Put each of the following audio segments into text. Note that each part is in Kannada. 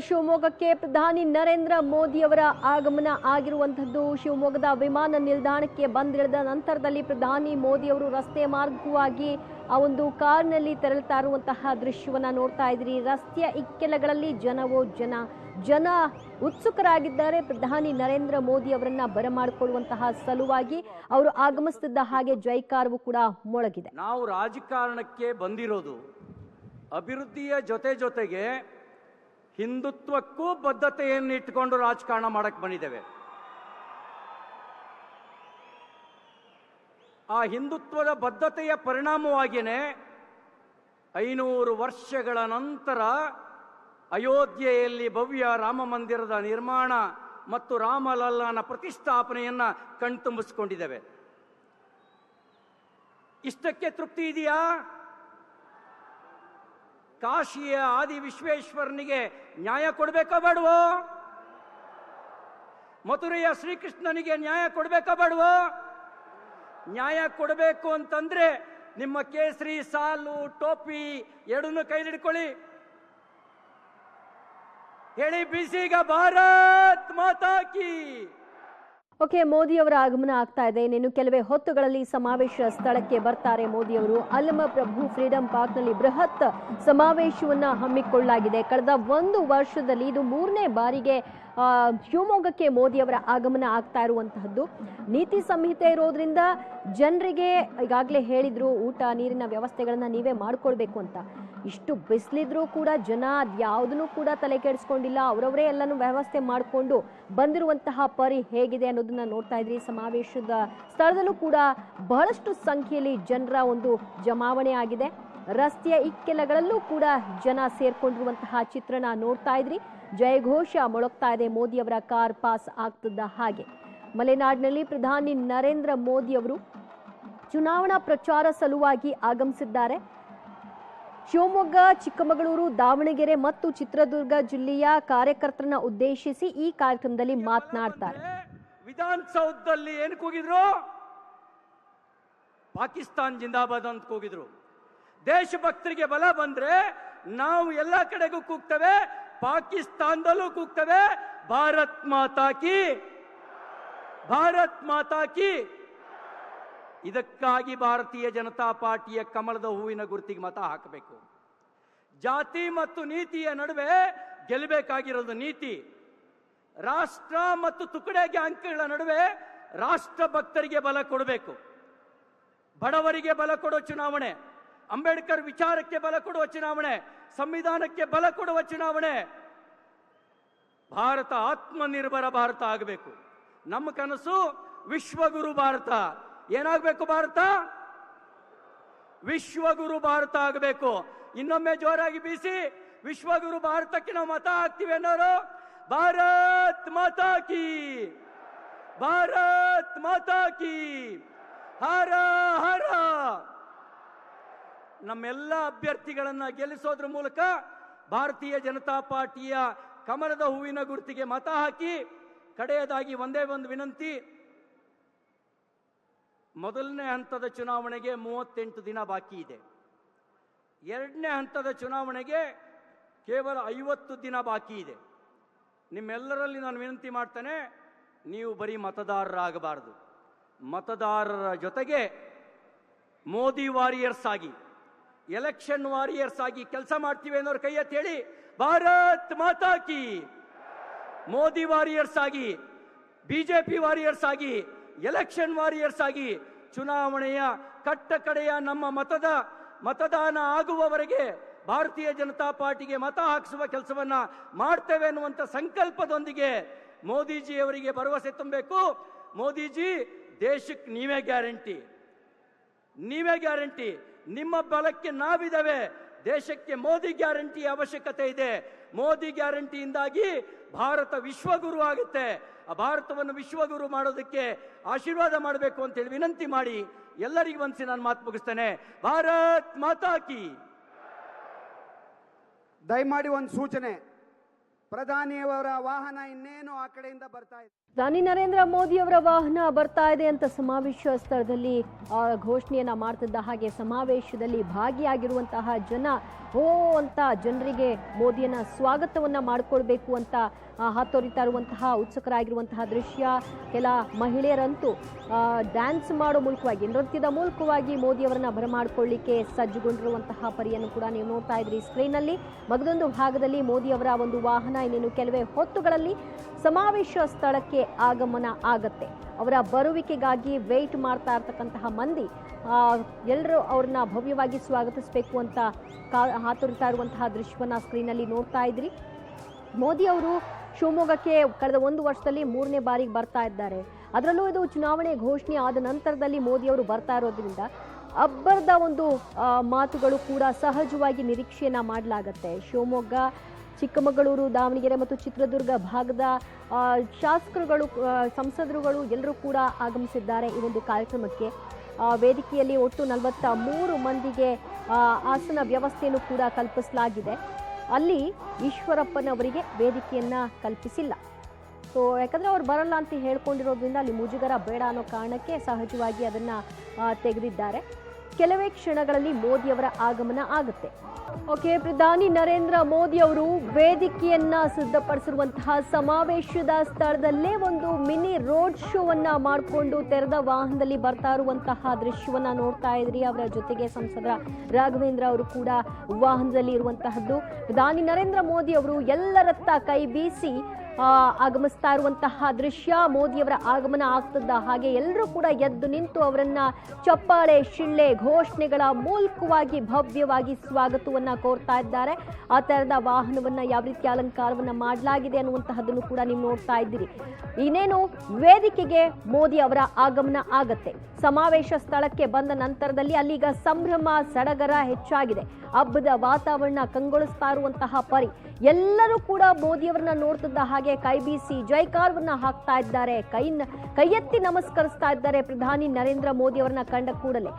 ಶಿವಮೊಗ್ಗಕ್ಕೆ ಪ್ರಧಾನಿ ನರೇಂದ್ರ ಮೋದಿ ಅವರ ಆಗಮನ ಆಗಿರುವಂತದ್ದು. ಶಿವಮೊಗ್ಗದ ವಿಮಾನ ನಿಲ್ದಾಣಕ್ಕೆ ಬಂದಿಳಿದ ನಂತರದಲ್ಲಿ ಪ್ರಧಾನಿ ಮೋದಿ ಅವರು ರಸ್ತೆ ಮಾರ್ಗವಾಗಿ ಆ ಒಂದು ಕಾರ್ನಲ್ಲಿ ತೆರಳುತ್ತಾ ಇರುವಂತಹ ದೃಶ್ಯವನ್ನ ನೋಡ್ತಾ ಇದ್ರಿ. ರಸ್ತೆಯ ಇಕ್ಕೆಲಗಳಲ್ಲಿ ಜನ ಉತ್ಸುಕರಾಗಿದ್ದಾರೆ. ಪ್ರಧಾನಿ ನರೇಂದ್ರ ಮೋದಿ ಅವರನ್ನ ಬರಮಾಡಿಕೊಳ್ಳುವಂತಹ ಸಲುವಾಗಿ ಅವರು ಆಗಮಿಸುತ್ತಿದ್ದ ಹಾಗೆ ಜೈಕಾರವು ಕೂಡ ಮೊಳಗಿದೆ. ನಾವು ರಾಜಕಾರಣಕ್ಕೆ ಬಂದಿರೋದು ಅಭಿವೃದ್ಧಿಯ ಜೊತೆಗೆ ಹಿಂದುತ್ವಕ್ಕೂ ಬದ್ಧತೆಯನ್ನು ಇಟ್ಟುಕೊಂಡು ರಾಜಕಾರಣ ಮಾಡಕ್ಕೆ ಬಂದಿದ್ದೇವೆ. ಆ ಹಿಂದುತ್ವದ ಬದ್ಧತೆಯ ಪರಿಣಾಮವಾಗಿಯೇ 500 ವರ್ಷಗಳ ನಂತರ ಅಯೋಧ್ಯೆಯಲ್ಲಿ ಭವ್ಯ ರಾಮ ಮಂದಿರದ ನಿರ್ಮಾಣ ಮತ್ತು ರಾಮಲಲ್ಲನ ಪ್ರತಿಷ್ಠಾಪನೆಯನ್ನ ಕಣ್ತುಂಬಿಸಿಕೊಂಡಿದ್ದೇವೆ. ಇಷ್ಟಕ್ಕೆ ತೃಪ್ತಿ ಇದೆಯಾ? ಕಾಶಿಯ ಆದಿ ವಿಶ್ವೇಶ್ವರನಿಗೆ ನ್ಯಾಯ ಕೊಡಬೇಕಾ ಬೇಡವೋ? ಮಥುರೆಯ ಶ್ರೀಕೃಷ್ಣನಿಗೆ ನ್ಯಾಯ ಕೊಡಬೇಕಾ ಬೇಡವೋ? ನ್ಯಾಯ ಕೊಡಬೇಕು ಅಂತಂದ್ರೆ ನಿಮ್ಮ ಕೇಸರಿ ಸಾಲು ಟೋಪಿ ಎರಡನ್ನೂ ಕೈಲಿಡ್ಕೊಳ್ಳಿ. ಹೇಳಿ ಬೀಸೀಗ ಭಾರತ್ ಮಾತಾ ಕಿ. ಓಕೆ, ಮೋದಿ ಅವರ ಆಗಮನ ಆಗ್ತಾ ಇದೆ. ಇನ್ನೇನು ಕೆಲವೇ ಹೊತ್ತುಗಳಲ್ಲಿ ಸಮಾವೇಶ ಸ್ಥಳಕ್ಕೆ ಬರ್ತಾರೆ ಮೋದಿ ಅವರು. ಅಲ್ಲಮ ಪ್ರಭು ಫ್ರೀಡಂ ಪಾರ್ಕ್ನಲ್ಲಿ ಬೃಹತ್ ಸಮಾವೇಶವನ್ನ ಹಮ್ಮಿಕೊಳ್ಳಲಾಗಿದೆ. ಕಳೆದ 1 ವರ್ಷದಲ್ಲಿ ಇದು 3ನೇ ಬಾರಿಗೆ ಶಿವಮೊಗ್ಗಕ್ಕೆ ಮೋದಿ ಅವರ ಆಗಮನ ಆಗ್ತಾ ಇರುವಂತಹದ್ದು. ನೀತಿ ಸಂಹಿತೆ ಇರೋದ್ರಿಂದ ಜನರಿಗೆ ಈಗಾಗಲೇ ಹೇಳಿದ್ರು ಊಟ ನೀರಿನ ವ್ಯವಸ್ಥೆಗಳನ್ನ ನೀವೇ ಮಾಡ್ಕೊಳ್ಬೇಕು ಅಂತ. ಇಷ್ಟು ಬಿಸಿಲಿದ್ರೂ ಕೂಡ ಜನ ಯಾವುದನ್ನು ಕೂಡ ತಲೆ ಕೆಡಿಸ್ಕೊಂಡಿಲ್ಲ. ಅವರವರೇ ಎಲ್ಲನೂ ವ್ಯವಸ್ಥೆ ಮಾಡಿಕೊಂಡು ಬಂದಿರುವಂತಹ ಪರಿ ಹೇಗಿದೆ ಅನ್ನೋದನ್ನ ನೋಡ್ತಾ ಇದ್ರಿ. ಸಮಾವೇಶದ ಸ್ಥಳದಲ್ಲೂ ಕೂಡ ಬಹಳಷ್ಟು ಸಂಖ್ಯೆಯಲ್ಲಿ ಜನರ ಒಂದು ಜಮಾವಣೆ ಆಗಿದೆ. ರಸ್ತೆಯ ಇಕ್ಕೆಲಗಳಲ್ಲೂ ಕೂಡ ಜನ ಸೇರ್ಕೊಂಡಿರುವಂತಹ ಚಿತ್ರಣ ನೋಡ್ತಾ ಇದ್ರಿ. ಜಯಘೋಷ ಮೊಳಗ್ತಾ ಇದೆ ಮೋದಿ ಅವರ ಕಾರ್ ಪಾಸ್ ಆಗ್ತಿದ್ದ ಹಾಗೆ. ಮಲೆನಾಡಿನಲ್ಲಿ ಪ್ರಧಾನಿ ನರೇಂದ್ರ ಮೋದಿ ಅವರು ಚುನಾವಣಾ ಪ್ರಚಾರ ಸಲುವಾಗಿ ಆಗಮಿಸಿದ್ದಾರೆ. ಶಿವಮೊಗ್ಗ, ಚಿಕ್ಕಮಗಳೂರು, ದಾವಣಗೆರೆ ಮತ್ತು ಚಿತ್ರದುರ್ಗ ಜಿಲ್ಲೆಯ ಕಾರ್ಯಕರ್ತರನ್ನ ಉದ್ದೇಶಿಸಿ ಈ ಕಾರ್ಯಕ್ರಮದಲ್ಲಿ ಮಾತನಾಡ್ತಾರೆ. ವಿಧಾನಸೌಧದಲ್ಲಿ ಏನು ಕೂಗಿದ್ರು? ಪಾಕಿಸ್ತಾನ್ ಜಿಂದಾಬಾದ್ ಅಂತ ಕೂಗಿದ್ರು. ದೇಶಭಕ್ತರಿಗೆ ಬಲ ಬಂದ್ರೆ ನಾವು ಎಲ್ಲ ಕಡೆಗೂ ಕೂಗ್ತೇವೆ, ಪಾಕಿಸ್ತಾನದಲ್ಲೂ ಕೂಗ್ತೇವೆ ಭಾರತ್ ಮಾತಾ ಕಿ, ಭಾರತ್ ಮಾತಾ ಕಿ. ಇದಕ್ಕಾಗಿ ಭಾರತೀಯ ಜನತಾ ಪಾರ್ಟಿಯ ಕಮಲದ ಹೂವಿನ ಗುರುತಿಗೆ ಮತ ಹಾಕಬೇಕು. ಜಾತಿ ಮತ್ತು ನೀತಿಯ ನಡುವೆ ಗೆಲ್ಲಬೇಕಾಗಿರೋದು ನೀತಿ. ರಾಷ್ಟ್ರ ಮತ್ತು ತುಕಡೆ ಗ್ಯಾಂಗ್ಗಳ ನಡುವೆ ರಾಷ್ಟ್ರ ಭಕ್ತರಿಗೆ ಬಲ ಕೊಡಬೇಕು. ಬಡವರಿಗೆ ಬಲ ಕೊಡೋ ಚುನಾವಣೆ, ಅಂಬೇಡ್ಕರ್ ವಿಚಾರಕ್ಕೆ ಬಲ ಕೊಡುವ ಚುನಾವಣೆ, ಸಂವಿಧಾನಕ್ಕೆ ಬಲ ಕೊಡುವ ಚುನಾವಣೆ. ಭಾರತ ಆತ್ಮನಿರ್ಭರ ಭಾರತ ಆಗಬೇಕು. ನಮ್ಮ ಕನಸು ವಿಶ್ವಗುರು ಭಾರತ. ಏನಾಗಬೇಕು? ಭಾರತ ವಿಶ್ವಗುರು ಭಾರತ ಆಗಬೇಕು. ಇನ್ನೊಮ್ಮೆ ಜೋರಾಗಿ ಬೀಸಿ ವಿಶ್ವಗುರು ಭಾರತಕ್ಕೆ ನಾವು ಮತ ಹಾಕ್ತೀವಿ ಅನ್ನೋರು ಭಾರತ್ ಮಾತಾ ಕಿ, ಭಾರತ್ ಮಾತಾ ಕಿ, ಹರ ಹರ. ನಮ್ಮೆಲ್ಲ ಅಭ್ಯರ್ಥಿಗಳನ್ನ ಗೆಲ್ಲಿಸೋದ್ರ ಮೂಲಕ ಭಾರತೀಯ ಜನತಾ ಪಾರ್ಟಿಯ ಕಮಲದ ಹೂವಿನ ಗುರುತಿಗೆ ಮತ ಹಾಕಿ. ಕಡೆಯದಾಗಿ ಒಂದೇ ಒಂದು ವಿನಂತಿ. ಮೊದಲನೇ ಹಂತದ ಚುನಾವಣೆಗೆ 38 ದಿನ ಬಾಕಿ ಇದೆ. 2ನೇ ಹಂತದ ಚುನಾವಣೆಗೆ ಕೇವಲ 50 ದಿನ ಬಾಕಿ ಇದೆ. ನಿಮ್ಮೆಲ್ಲರಲ್ಲಿ ನಾನು ವಿನಂತಿ ಮಾಡ್ತೇನೆ, ನೀವು ಬರೀ ಮತದಾರರಾಗಬಾರದು. ಮತದಾರರ ಜೊತೆಗೆ ಮೋದಿ ವಾರಿಯರ್ಸ್ ಆಗಿ, ಎಲೆಕ್ಷನ್ ವಾರಿಯರ್ಸ್ ಆಗಿ ಕೆಲಸ ಮಾಡ್ತೀವಿ ಅನ್ನೋರು ಕೈ ಎತ್ತಿ ಹೇಳಿ ಭಾರತ್ ಮಾತಾ ಕಿ. ಮೋದಿ ವಾರಿಯರ್ಸ್ ಆಗಿ, ಬಿಜೆಪಿ ವಾರಿಯರ್ಸ್ ಆಗಿ, ಎಲೆಕ್ಷನ್ ವಾರಿಯರ್ಸ್ ಆಗಿ ಚುನಾವಣೆಯ ಕಟ್ಟ ಕಡೆಯ ನಮ್ಮ ಮತದಾನ ಆಗುವವರೆಗೆ ಭಾರತೀಯ ಜನತಾ ಪಾರ್ಟಿಗೆ ಮತ ಹಾಕಿಸುವ ಕೆಲಸವನ್ನ ಮಾಡ್ತೇವೆ ಅನ್ನುವಂಥ ಸಂಕಲ್ಪದೊಂದಿಗೆ ಮೋದಿಜಿ ಅವರಿಗೆ ಭರವಸೆ ತುಂಬಬೇಕು. ಮೋದಿಜಿ, ದೇಶಕ್ಕೆ ನೀವೇ ಗ್ಯಾರಂಟಿ, ನೀವೇ ಗ್ಯಾರಂಟಿ. ನಿಮ್ಮ ಬಲಕ್ಕೆ ನಾವಿದ್ದೇವೆ. ದೇಶಕ್ಕೆ ಮೋದಿ ಗ್ಯಾರಂಟಿ ಅವಶ್ಯಕತೆ ಇದೆ. ಮೋದಿ ಗ್ಯಾರಂಟಿಯಿಂದಾಗಿ ಭಾರತ ವಿಶ್ವಗುರು ಆಗುತ್ತೆ. ಆ ಭಾರತವನ್ನು ವಿಶ್ವಗುರು ಮಾಡೋದಕ್ಕೆ ಆಶೀರ್ವಾದ ಮಾಡಬೇಕು ಅಂತ ಹೇಳಿ ವಿನಂತಿ ಮಾಡಿ ಎಲ್ಲರಿಗೂ ವಂದಿಸಿ ನಾನು ಮಾತು ಮುಗಿಸ್ತೇನೆ. ಭಾರತ್ ಮಾತಾ ಕಿ. ದಯಮಾಡಿ ಒಂದು ಸೂಚನೆ, ಪ್ರಧಾನಿಯವರ ವಾಹನ ಇನ್ನೇನು ಆ ಕಡೆಯಿಂದ ಬರ್ತಾ ಇದೆ. ಪ್ರಧಾನಿ ನರೇಂದ್ರ ಮೋದಿ ಅವರ ವಾಹನ ಬರ್ತಾ ಇದೆ ಅಂತ ಸಮಾವೇಶ ಸ್ಥಳದಲ್ಲಿ ಘೋಷಣೆಯನ್ನ ಮಾಡ್ತಿದ್ದ ಹಾಗೆ ಸಮಾವೇಶದಲ್ಲಿ ಭಾಗಿಯಾಗಿರುವಂತಹ ಜನ ಅಂತ ಜನರಿಗೆ ಮೋದಿಯನ್ನ ಸ್ವಾಗತವನ್ನ ಮಾಡಿಕೊಳ್ಬೇಕು ಅಂತ ಹಾತೊರಿತಾ ಇರುವಂತಹ ಉತ್ಸುಕರಾಗಿರುವಂತಹ ದೃಶ್ಯ. ಕೆಲ ಮಹಿಳೆಯರಂತೂ ಡ್ಯಾನ್ಸ್ ಮಾಡೋ ಮೂಲಕವಾಗಿ, ನೃತ್ಯದ ಮೂಲಕವಾಗಿ ಮೋದಿಯವರನ್ನ ಬರಮಾಡಿಕೊಳ್ಳಿಕ್ಕೆ ಸಜ್ಜುಗೊಂಡಿರುವಂತಹ ಪರಿಯನ್ನು ಕೂಡ ನೀವು ನೋಡ್ತಾ ಇದ್ರಿ ಸ್ಕ್ರೀನ್ನಲ್ಲಿ. ಮಗದೊಂದು ಭಾಗದಲ್ಲಿ ಮೋದಿ ಅವರ ಒಂದು ವಾಹನ ಇನ್ನೇನು ಕೆಲವೇ ಹೊತ್ತುಗಳಲ್ಲಿ ಸಮಾವೇಶ ಸ್ಥಳಕ್ಕೆ ಆಗಮನ ಆಗತ್ತೆ. ಅವರ ಬರುವಿಕೆಗಾಗಿ ವೇಟ್ ಮಾಡ್ತಾ ಇರ್ತಕ್ಕಂತಹ ಮಂದಿ ಎಲ್ಲರೂ ಅವ್ರನ್ನ ಭವ್ಯವಾಗಿ ಸ್ವಾಗತಿಸಬೇಕು ಅಂತ ಹಾತೊರಿತಾ ಇರುವಂತಹ ದೃಶ್ಯವನ್ನ ಸ್ಕ್ರೀನಲ್ಲಿ ನೋಡ್ತಾ ಇದ್ರಿ. ಮೋದಿ ಅವರು ಶಿವಮೊಗ್ಗಕ್ಕೆ ಕಳೆದ 1 ವರ್ಷದಲ್ಲಿ 3ನೇ ಬಾರಿಗೆ ಬರ್ತಾ ಇದ್ದಾರೆ. ಅದರಲ್ಲೂ ಇದು ಚುನಾವಣೆ ಘೋಷಣೆ ಆದ ನಂತರದಲ್ಲಿ ಮೋದಿ ಅವರು ಬರ್ತಾ ಇರೋದ್ರಿಂದ ಅಬ್ಬರದ ಒಂದು ಮಾತುಗಳು ಕೂಡ ಸಹಜವಾಗಿ ನಿರೀಕ್ಷೆಯನ್ನ ಮಾಡಲಾಗತ್ತೆ. ಶಿವಮೊಗ್ಗ, ಚಿಕ್ಕಮಗಳೂರು, ದಾವಣಗೆರೆ ಮತ್ತು ಚಿತ್ರದುರ್ಗ ಭಾಗದ ಶಾಸಕರುಗಳು, ಸಂಸದರುಗಳು ಎಲ್ಲರೂ ಕೂಡ ಆಗಮಿಸಿದ್ದಾರೆ ಈ ಒಂದು ಕಾರ್ಯಕ್ರಮಕ್ಕೆ. ವೇದಿಕೆಯಲ್ಲಿ ಒಟ್ಟು 43 ಮಂದಿಗೆ ಆಸನ ವ್ಯವಸ್ಥೆಯನ್ನು ಕೂಡ ಕಲ್ಪಿಸಲಾಗಿದೆ. ಅಲ್ಲಿ ಈಶ್ವರಪ್ಪನವರಿಗೆ ವೇದಿಕೆಯನ್ನ ಕಲ್ಪಿಸಿಲ್ಲ. ಸೊ ಯಾಕಂದ್ರೆ ಅವ್ರು ಬರಲ್ಲ ಅಂತ ಹೇಳ್ಕೊಂಡಿರೋದ್ರಿಂದ ಅಲ್ಲಿ ಮುಜುಗರ ಬೇಡ ಅನ್ನೋ ಕಾರಣಕ್ಕೆ ಸಹಜವಾಗಿ ಅದನ್ನ ತೆಗೆದಿದ್ದಾರೆ. ಕೆಲವೇ ಕ್ಷಣಗಳಲ್ಲಿ ಮೋದಿ ಅವರ ಆಗಮನ ಆಗುತ್ತೆ. ಓಕೆ, ಪ್ರಧಾನಿ ನರೇಂದ್ರ ಮೋದಿ ಅವರು ವೇದಿಕೆಯನ್ನ ಸಿದ್ಧಪಡಿಸಿರುವಂತಹ ಸಮಾವೇಶದ ಸ್ಥಳದಲ್ಲೇ ಒಂದು ಮಿನಿ ರೋಡ್ ಶೋವನ್ನ ಮಾಡಿಕೊಂಡು ತೆರೆದ ವಾಹನದಲ್ಲಿ ಬರ್ತಾ ಇರುವಂತಹ ದೃಶ್ಯವನ್ನ ನೋಡ್ತಾ ಇದ್ರಿ. ಅವರ ಜೊತೆಗೆ ಸಂಸದ ರಾಘವೇಂದ್ರ ಅವರು ಕೂಡ ವಾಹನದಲ್ಲಿ ಇರುವಂತಹದ್ದು. ಪ್ರಧಾನಿ ನರೇಂದ್ರ ಮೋದಿ ಅವರು ಎಲ್ಲರತ್ತ ಕೈ ಬೀಸಿ ಆಗಮಿಸ್ತಾ ಇರುವಂತಹ ದೃಶ್ಯ. ಮೋದಿಯವರ ಆಗಮನ ಆಗ್ತದ ಹಾಗೆ ಎಲ್ಲರೂ ಕೂಡ ಎದ್ದು ನಿಂತು ಅವರನ್ನ ಚಪ್ಪಾಳೆ, ಶಿಳ್ಳೆ, ಘೋಷಣೆಗಳ ಮೂಲಕವಾಗಿ ಭವ್ಯವಾಗಿ ಸ್ವಾಗತವನ್ನ ಕೋರ್ತಾ ಇದ್ದಾರೆ. ಆ ತರದ ವಾಹನವನ್ನ ಯಾವ ರೀತಿ ಅಲಂಕಾರವನ್ನ ಮಾಡಲಾಗಿದೆ ಅನ್ನುವಂತಹದ್ದನ್ನು ಕೂಡ ನೀವು ನೋಡ್ತಾ ಇದ್ದೀರಿ. ಇನ್ನೇನು ವೇದಿಕೆಗೆ ಮೋದಿ ಅವರ ಆಗಮನ ಆಗತ್ತೆ. ಸಮಾವೇಶ ಸ್ಥಳಕ್ಕೆ ಬಂದ ನಂತರದಲ್ಲಿ ಅಲ್ಲಿಗ ಸಂಭ್ರಮ ಸಡಗರ ಹೆಚ್ಚಾಗಿದೆ. ಹಬ್ಬದ ವಾತಾವರಣ ಕಂಗೊಳಿಸ್ತಾ ಇರುವಂತಹ ಪರಿ ಎಲ್ಲರೂ ಕೂಡ ಮೋದಿಯವರನ್ನ ನೋಡ್ತಿದ್ದ ಹಾಗೆ ಕೈ ಬೀಸಿ ಜೈಕಾರವನ್ನ ಹಾಕ್ತಾ ಇದ್ದಾರೆ, ಕೈ ಎತ್ತಿ ನಮಸ್ಕರಿಸ್ತಾ ಇದ್ದಾರೆ. ಪ್ರಧಾನಿ ನರೇಂದ್ರ ಮೋದಿ ಅವರನ್ನ ಕಂಡ ಕೂಡಲೇ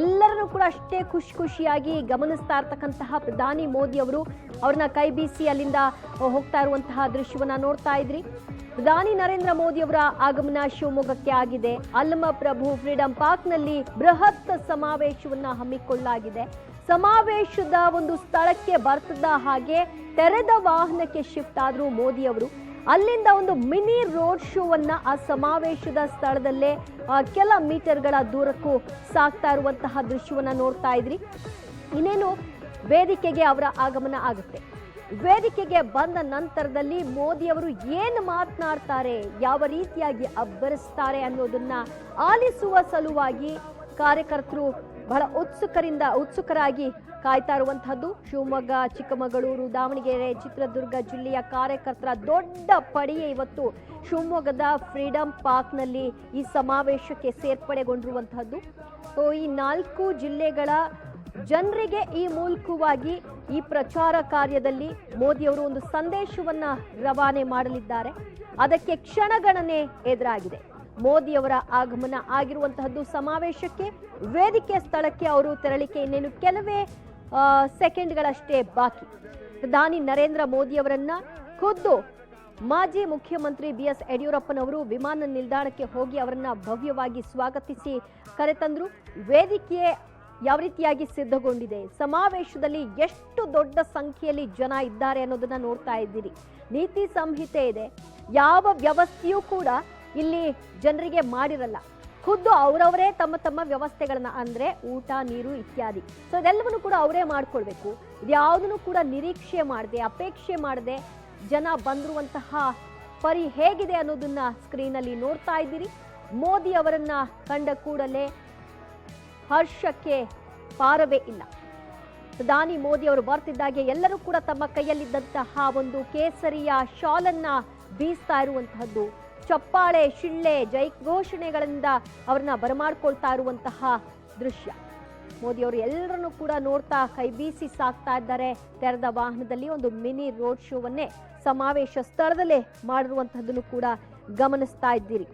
ಎಲ್ಲರನ್ನೂ ಕೂಡ ಅಷ್ಟೇ ಖುಷಿಯಾಗಿ ಗಮನಿಸ್ತಾ ಇರ್ತಕ್ಕಂತಹ ಪ್ರಧಾನಿ ಮೋದಿ ಅವರು ಅವ್ರನ್ನ ಕೈ ಬೀಸಿ ಅಲ್ಲಿಂದ ಹೋಗ್ತಾ ಇರುವಂತಹ ದೃಶ್ಯವನ್ನ ನೋಡ್ತಾ ಇದ್ರಿ. ಪ್ರಧಾನಿ ನರೇಂದ್ರ ಮೋದಿ ಅವರ ಆಗಮನ ಶಿವಮೊಗ್ಗಕ್ಕೆ ಆಗಿದೆ. ಅಲ್ಲಮ ಪ್ರಭು ಫ್ರೀಡಂ ಪಾರ್ಕ್ನಲ್ಲಿ ಬೃಹತ್ ಸಮಾವೇಶವನ್ನ ಹಮ್ಮಿಕೊಳ್ಳಲಾಗಿದೆ. ಸಮಾವೇಶದ ಒಂದು ಸ್ಥಳಕ್ಕೆ ಬರ್ತಿದ್ದ ಹಾಗೆ ತೆರೆದ ವಾಹನಕ್ಕೆ ಶಿಫ್ಟ್ ಆದ್ರು ಮೋದಿ ಅವರು. ಅಲ್ಲಿಂದ ಒಂದು ಮಿನಿ ರೋಡ್ ಶೋವನ್ನ ಆ ಸಮಾವೇಶದ ಸ್ಥಳದಲ್ಲೇ ಕೆಲ ಮೀಟರ್ಗಳ ದೂರಕ್ಕೂ ಸಾಗ್ತಾ ಇರುವಂತಹ ದೃಶ್ಯವನ್ನ ನೋಡ್ತಾ ಇದ್ರಿ. ಇನ್ನೇನು ವೇದಿಕೆಗೆ ಅವರ ಆಗಮನ ಆಗುತ್ತೆ. ವೇದಿಕೆಗೆ ಬಂದ ನಂತರದಲ್ಲಿ ಮೋದಿ ಅವರು ಏನು ಮಾತನಾಡ್ತಾರೆ, ಯಾವ ರೀತಿಯಾಗಿ ಅಬ್ಬರಿಸ್ತಾರೆ ಅನ್ನೋದನ್ನ ಆಲಿಸುವ ಸಲುವಾಗಿ ಕಾರ್ಯಕರ್ತರು ಬಹಳ ಉತ್ಸುಕರಾಗಿ ಕಾಯ್ತಾ ಇರುವಂತಹದ್ದು. ಶಿವಮೊಗ್ಗ, ಚಿಕ್ಕಮಗಳೂರು, ದಾವಣಗೆರೆ, ಚಿತ್ರದುರ್ಗ ಜಿಲ್ಲೆಯ ಕಾರ್ಯಕರ್ತರ ದೊಡ್ಡ ಪಡೆಯೇ ಇವತ್ತು ಶಿವಮೊಗ್ಗದ ಫ್ರೀಡಂ ಪಾರ್ಕ್ನಲ್ಲಿ ಈ ಸಮಾವೇಶಕ್ಕೆ ಸೇರ್ಪಡೆಗೊಂಡಿರುವಂತಹದ್ದು. ಈ 4 ಜಿಲ್ಲೆಗಳ ಜನರಿಗೆ ಈ ಮೂಲಕವಾಗಿ ಈ ಪ್ರಚಾರ ಕಾರ್ಯದಲ್ಲಿ ಮೋದಿಯವರು ಒಂದು ಸಂದೇಶವನ್ನ ರವಾನೆ ಮಾಡಲಿದ್ದಾರೆ. ಅದಕ್ಕೆ ಕ್ಷಣಗಣನೆ ಎದುರಾಗಿದೆ. ಮೋದಿಯವರ ಆಗಮನ ಆಗಿರುವಂತಹದ್ದು ಸಮಾವೇಶಕ್ಕೆ. ವೇದಿಕೆ ಸ್ಥಳಕ್ಕೆ ಅವರು ತೆರಳಿಕೆ ಇನ್ನೇನು ಕೆಲವೇ ಸೆಕೆಂಡ್ಗಳಷ್ಟೇ ಬಾಕಿ. ಪ್ರಧಾನಿ ನರೇಂದ್ರ ಮೋದಿಯವರನ್ನ ಖುದ್ದು ಮಾಜಿ ಮುಖ್ಯಮಂತ್ರಿ BS ಯಡಿಯೂರಪ್ಪನವರು ವಿಮಾನ ನಿಲ್ದಾಣಕ್ಕೆ ಹೋಗಿ ಅವರನ್ನ ಭವ್ಯವಾಗಿ ಸ್ವಾಗತಿಸಿ ಕರೆತಂದ್ರು. ವೇದಿಕೆ ಯಾವ ರೀತಿಯಾಗಿ ಸಿದ್ಧಗೊಂಡಿದೆ, ಸಮಾವೇಶದಲ್ಲಿ ಎಷ್ಟು ದೊಡ್ಡ ಸಂಖ್ಯೆಯಲ್ಲಿ ಜನ ಇದ್ದಾರೆ ಅನ್ನೋದನ್ನ ನೋಡ್ತಾ ಇದ್ದೀರಿ. ನೀತಿ ಸಂಹಿತೆ ಇದೆ. ಯಾವ ವ್ಯವಸ್ಥೆಯೂ ಕೂಡ ಇಲ್ಲಿ ಜನರಿಗೆ ಮಾಡಿರಲ್ಲ. ಖುದ್ದು ಅವರವರೇ ತಮ್ಮ ವ್ಯವಸ್ಥೆಗಳನ್ನ, ಅಂದ್ರೆ ಊಟ, ನೀರು ಇತ್ಯಾದಿ, ಸೊ ಇದೆಲ್ಲವನ್ನು ಕೂಡ ಅವರೇ ಮಾಡ್ಕೊಳ್ಬೇಕು. ಇದ್ಯಾವುದನ್ನು ಕೂಡ ನಿರೀಕ್ಷೆ ಮಾಡದೆ, ಅಪೇಕ್ಷೆ ಮಾಡದೆ ಜನ ಬಂದಿರುವಂತಹ ಪರಿ ಹೇಗಿದೆ ಅನ್ನೋದನ್ನ ಸ್ಕ್ರೀನಲ್ಲಿ ನೋಡ್ತಾ ಇದ್ದೀರಿ. ಮೋದಿ ಅವರನ್ನ ಕಂಡ ಕೂಡಲೇ ಹರ್ಷಕ್ಕೆ ಪಾರವೇ ಇಲ್ಲ. ಪ್ರಧಾನಿ ಮೋದಿ ಅವರು ಬರ್ತಿದ್ದಾಗೆ ಎಲ್ಲರೂ ಕೂಡ ತಮ್ಮ ಕೈಯಲ್ಲಿದ್ದಂತಹ ಒಂದು ಕೇಸರಿಯ ಶಾಲನ್ನ ಬೀಸ್ತಾ ಇರುವಂತಹದ್ದು, ಚಪ್ಪಾಳೆ, ಶಿಳ್ಳೆ, ಜೈಘೋಷಣೆಗಳಿಂದ ಅವ್ರನ್ನ ಬರಮಾಡ್ಕೊಳ್ತಾ ಇರುವಂತಹ ದೃಶ್ಯ. ಮೋದಿ ಅವರು ಎಲ್ಲರನ್ನೂ ಕೂಡ ನೋಡ್ತಾ ಕೈ ಬೀಸಿ ಸಾಕ್ತಾ ಇದ್ದಾರೆ. ತೆರೆದ ವಾಹನದಲ್ಲಿ ಒಂದು ಮಿನಿ ರೋಡ್ ಶೋವನ್ನೇ ಸಮಾವೇಶ ಸ್ಥಳದಲ್ಲೇ ಮಾಡಿರುವಂತಹದ್ದನ್ನು ಕೂಡ ಗಮನಿಸ್ತಾ ಇದ್ದೀರಿ.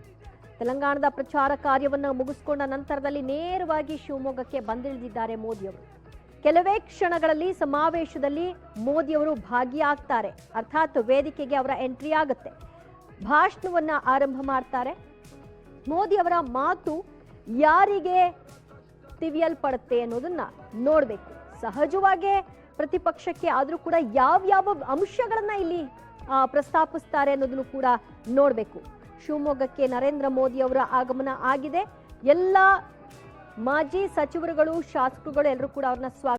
ತೆಲಂಗಾಣದ ಪ್ರಚಾರ ಕಾರ್ಯವನ್ನು ಮುಗಿಸಿಕೊಂಡ ನಂತರದಲ್ಲಿ ನೇರವಾಗಿ ಶಿವಮೊಗ್ಗಕ್ಕೆ ಬಂದಿಳಿದಿದ್ದಾರೆ ಮೋದಿ ಅವರು. ಕೆಲವೇ ಕ್ಷಣಗಳಲ್ಲಿ ಸಮಾವೇಶದಲ್ಲಿ ಮೋದಿಯವರು ಭಾಗಿಯಾಗ್ತಾರೆ, ಅರ್ಥಾತ್ ವೇದಿಕೆಗೆ ಅವರ ಎಂಟ್ರಿ ಆಗುತ್ತೆ. ಭಾಷಣವನ್ನ ಆರಂಭ ಮಾಡ್ತಾರೆ. ಮೋದಿ ಅವರ ಮಾತು ಯಾರಿಗೆ ತಿವಿಯಲ್ಪಡುತ್ತೆ ಅನ್ನೋದನ್ನ ನೋಡ್ಬೇಕು. ಸಹಜವಾಗೇ ಪ್ರತಿಪಕ್ಷಕ್ಕೆ ಆದ್ರೂ ಕೂಡ ಯಾವ ಅಂಶಗಳನ್ನ ಇಲ್ಲಿ ಪ್ರಸ್ತಾಪಿಸ್ತಾರೆ ಅನ್ನೋದನ್ನು ಕೂಡ ನೋಡ್ಬೇಕು. ಶಿವಮೊಗ್ಗಕ್ಕೆ ನರೇಂದ್ರ ಮೋದಿ ಅವರ ಆಗಮನ ಆಗಿದೆ. ಎಲ್ಲ ಮಾಜಿ ಸಚಿವರುಗಳು, ಶಾಸಕರುಗಳು ಎಲ್ಲರೂ ಕೂಡ ಅವ್ರನ್ನ ಸ್ವಾಗತ